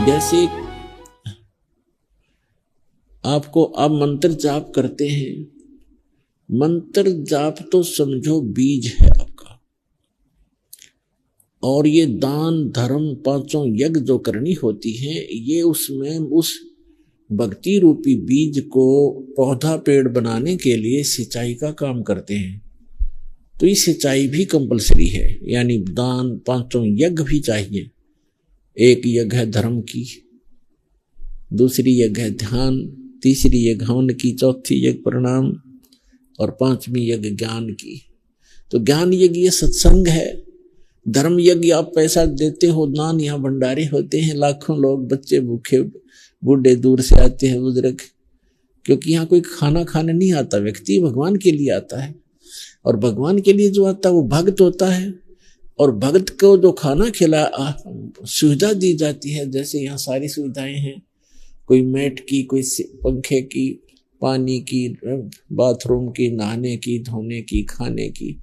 जैसे आपको आप मंत्र जाप करते हैं, मंत्र जाप तो समझो बीज है आपका, और ये दान धर्म पांचों यज्ञ जो करनी होती है ये उसमें उस भक्ति रूपी बीज को पौधा पेड़ बनाने के लिए सिंचाई का काम करते हैं। तो ये सिंचाई भी कंपलसरी है, यानी दान पांचों यज्ञ भी चाहिए। एक यज्ञ है धर्म की, दूसरी यज्ञ है ध्यान, तीसरी यज्ञ हवन की, चौथी यज्ञ प्रणाम और पांचवी यज्ञ ज्ञान की। तो ज्ञान यज्ञ ये सत्संग है। धर्म यज्ञ आप पैसा देते हो, दान यहाँ भंडारे होते हैं, लाखों लोग बच्चे भूखे बूढ़े दूर से आते हैं बुजुर्ग, क्योंकि यहाँ कोई खाना खाने नहीं आता, व्यक्ति भगवान के लिए आता है। और भगवान के लिए जो आता है वो भक्त होता है, और भक्त को जो खाना खिला सुविधा दी जाती है, जैसे यहाँ सारी सुविधाएं हैं, कोई मैट की, कोई पंखे की, पानी की, बाथरूम की, नहाने की, धोने की, खाने की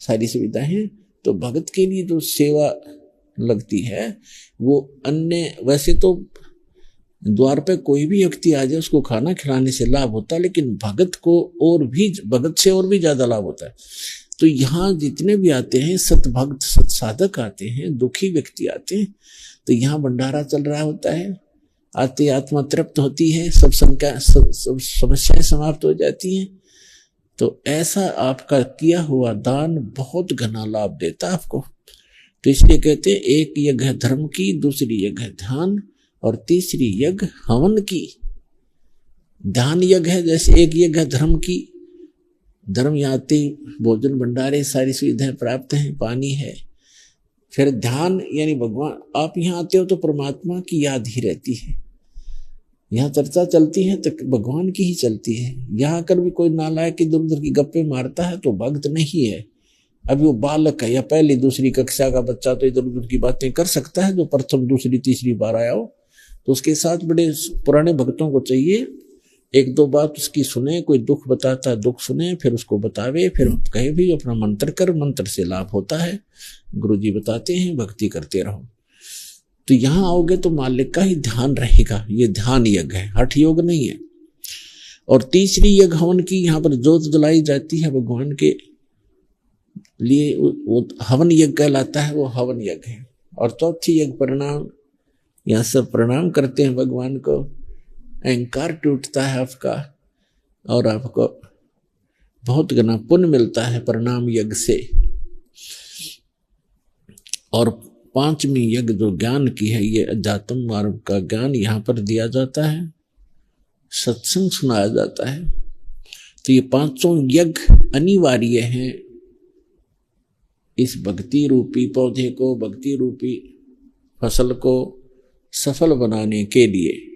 सारी सुविधाएं हैं। तो भक्त के लिए जो सेवा लगती है वो अन्य, वैसे तो द्वार पे कोई भी व्यक्ति आ जाए उसको खाना खिलाने से लाभ होता है, लेकिन भगत को और भी, भगत से और भी ज्यादा लाभ होता है। तो यहाँ जितने भी आते हैं सतभक्त सत्साधक आते हैं, दुखी व्यक्ति आते हैं, तो यहाँ भंडारा चल रहा होता है, आते आत्मा तृप्त होती है, सब समस्याएं समाप्त हो जाती हैं। तो ऐसा आपका किया हुआ दान बहुत घना लाभ देता है आपको। तो इसलिए कहते हैं एक यज्ञ है धर्म की, दूसरी यज्ञ है ध्यान और तीसरी यज्ञ हवन की। ध्यान यज्ञ है, जैसे एक यज्ञ है धर्म की, धर्म याति भोजन भंडारे सारी सुविधाएं प्राप्त हैं, पानी है। फिर ध्यान यानी भगवान, आप यहाँ आते हो तो परमात्मा की याद ही रहती है, यहाँ चर्चा चलती है तो भगवान की ही चलती है। यहाँ आकर भी कोई नालायक इधर उधर की गप्पे मारता है तो भक्त नहीं है, अभी वो बालक है या पहली दूसरी कक्षा का बच्चा, तो इधर उधर की बातें कर सकता है। जो प्रथम दूसरी तीसरी बार आया हो तो उसके साथ बड़े पुराने भक्तों को चाहिए, एक दो बात उसकी सुने, कोई दुख बताता है दुख सुने, फिर उसको बतावे, फिर कहे भी अपना मंत्र कर, मंत्र से लाभ होता है, गुरुजी बताते हैं, भक्ति करते रहो। तो यहाँ आओगे तो मालिक का ही ध्यान रहेगा। ये ध्यान यज्ञ है, हठ योग नहीं है। और तीसरी यज्ञ हवन की, यहाँ पर जोत जलाई जाती है भगवान के लिए, वो हवन यज्ञ कहलाता है, वो हवन यज्ञ है। और चौथी यज्ञ प्रणाम, यहाँ सब प्रणाम करते हैं भगवान को, अहंकार टूटता है आपका और आपको बहुत घना पुण्य मिलता है प्रणाम यज्ञ से। और पांचवी यज्ञ जो ज्ञान की है, ये अध्यात्म मार्ग का ज्ञान यहाँ पर दिया जाता है, सत्संग सुनाया जाता है। तो ये पांचों यज्ञ अनिवार्य हैं इस भक्ति रूपी पौधे को, भक्ति रूपी फसल को सफल बनाने के लिए।